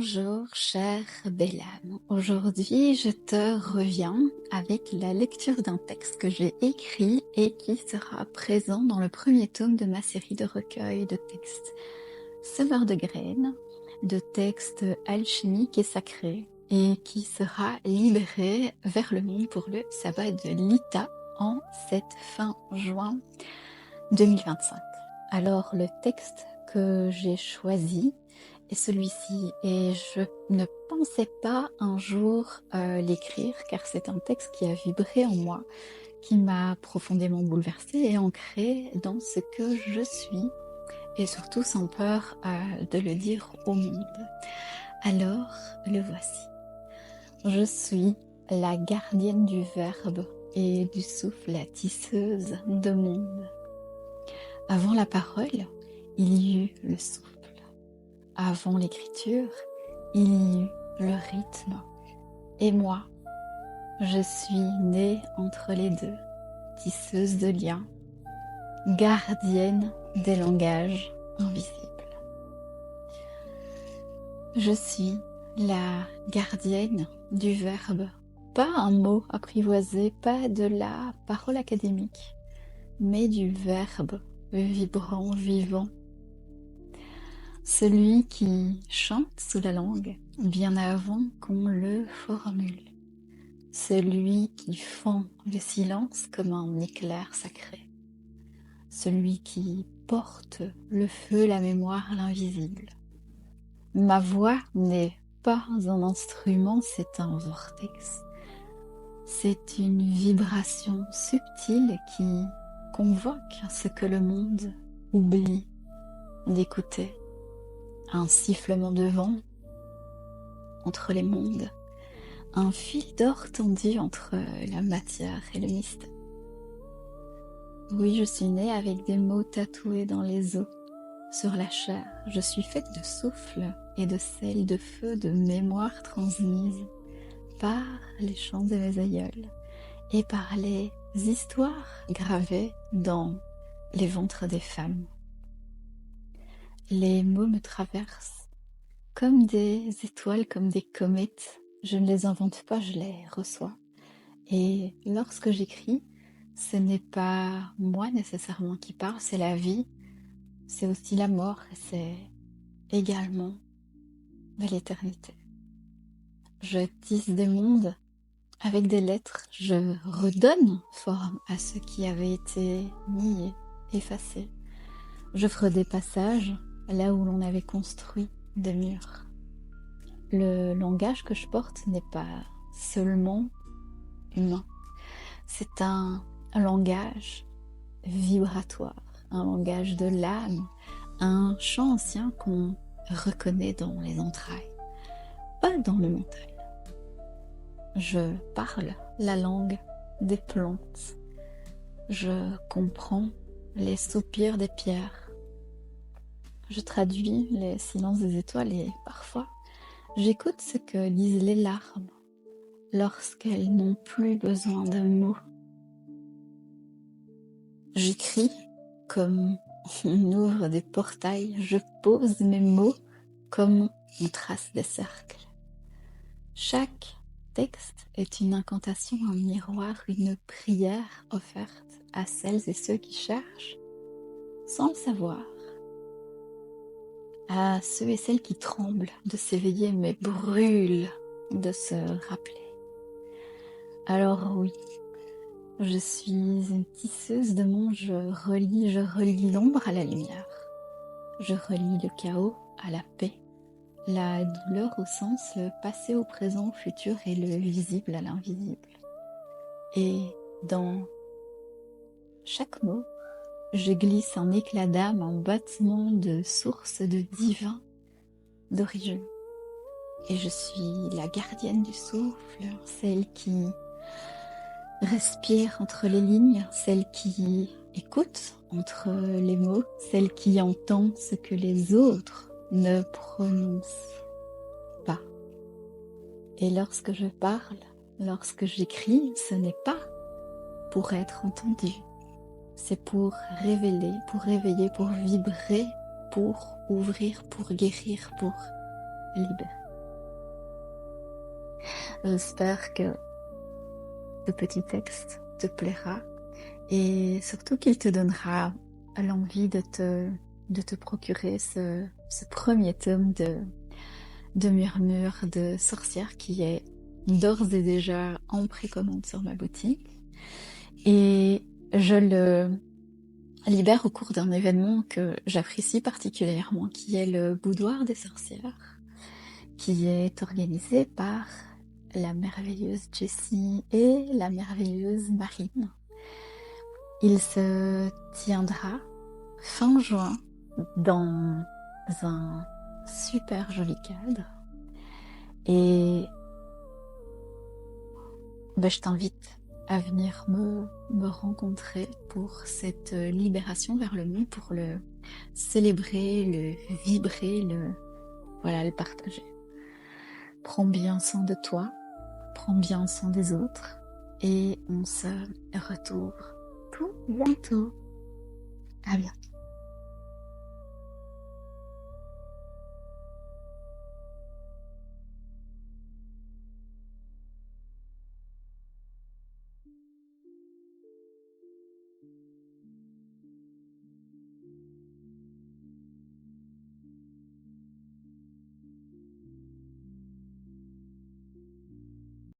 Bonjour, chère belle âme. Aujourd'hui, je te reviens avec la lecture d'un texte que j'ai écrit et qui sera présent dans le premier tome de ma série de recueils de textes semeurs de graines, de textes alchimiques et sacrés, et qui sera libéré vers le monde pour le sabbat de l'Ita en cette fin juin 2025. Alors, le texte que j'ai choisi est celui-ci, et je ne pensais pas un jour l'écrire, car c'est un texte qui a vibré en moi, qui m'a profondément bouleversée et ancrée dans ce que je suis, et surtout sans peur de le dire au monde. Alors, le voici. Je suis la gardienne du verbe et du souffle, la tisseuse de monde. Avant la parole, il y eut le souffle. Avant l'écriture, il y eut le rythme. Et moi, je suis née entre les deux, tisseuse de liens, gardienne des langages invisibles. Je suis la gardienne du verbe, pas un mot apprivoisé, pas de la parole académique, mais du verbe vibrant, vivant. Celui qui chante sous la langue bien avant qu'on le formule. Celui qui fend le silence comme un éclair sacré. Celui qui porte le feu, la mémoire, l'invisible. Ma voix n'est pas un instrument, c'est un vortex. C'est une vibration subtile qui convoque ce que le monde oublie d'écouter. Un sifflement de vent entre les mondes, un fil d'or tendu entre la matière et le mystère. Oui, je suis née avec des mots tatoués dans les os, sur la chair. Je suis faite de souffle et de sel, de feu, de mémoire transmise par les chants de mes aïeuls et par les histoires gravées dans les ventres des femmes. Les mots me traversent comme des étoiles, comme des comètes. Je ne les invente pas, je les reçois. Et lorsque j'écris, ce n'est pas moi nécessairement qui parle, c'est la vie, c'est aussi la mort, et c'est également de l'éternité. Je tisse des mondes avec des lettres, je redonne forme à ce qui avait été nié, effacé. Je ferai des passages là où l'on avait construit des murs. Le langage que je porte n'est pas seulement humain. C'est un langage vibratoire, un langage de l'âme, un chant ancien qu'on reconnaît dans les entrailles, pas dans le mental. Je parle la langue des plantes. Je comprends les soupirs des pierres. Je traduis les silences des étoiles et parfois j'écoute ce que disent les larmes lorsqu'elles n'ont plus besoin de mots. J'écris comme on ouvre des portails, je pose mes mots comme on trace des cercles. Chaque texte est une incantation, un miroir, une prière offerte à celles et ceux qui cherchent, sans le savoir, à ceux et celles qui tremblent de s'éveiller mais brûlent de se rappeler. Alors oui, je suis une tisseuse de monde, je relie l'ombre à la lumière. Je relie le chaos à la paix, la douleur au sens, le passé au présent, au futur et le visible à l'invisible. Et dans chaque mot, je glisse un éclat d'âme, un battement de source, de divin, d'origine. Et je suis la gardienne du souffle, celle qui respire entre les lignes, celle qui écoute entre les mots, celle qui entend ce que les autres ne prononcent pas. Et lorsque je parle, lorsque j'écris, ce n'est pas pour être entendu, c'est pour révéler, pour réveiller, pour vibrer, pour ouvrir, pour guérir, pour libérer. J'espère que ce petit texte te plaira et surtout qu'il te donnera l'envie de te procurer ce premier tome de Murmures de sorcière qui est d'ores et déjà en précommande sur ma boutique. Et je le libère au cours d'un événement que j'apprécie particulièrement, qui est le Boudoir des sorcières, qui est organisé par la merveilleuse Jessie et la merveilleuse Marine. Il se tiendra fin juin dans un super joli cadre et je t'invite à venir me rencontrer pour cette libération vers le monde, pour le célébrer, le vibrer, voilà, le partager. Prends bien soin de toi, prends bien soin des autres et on se retrouve tout bientôt. À bientôt.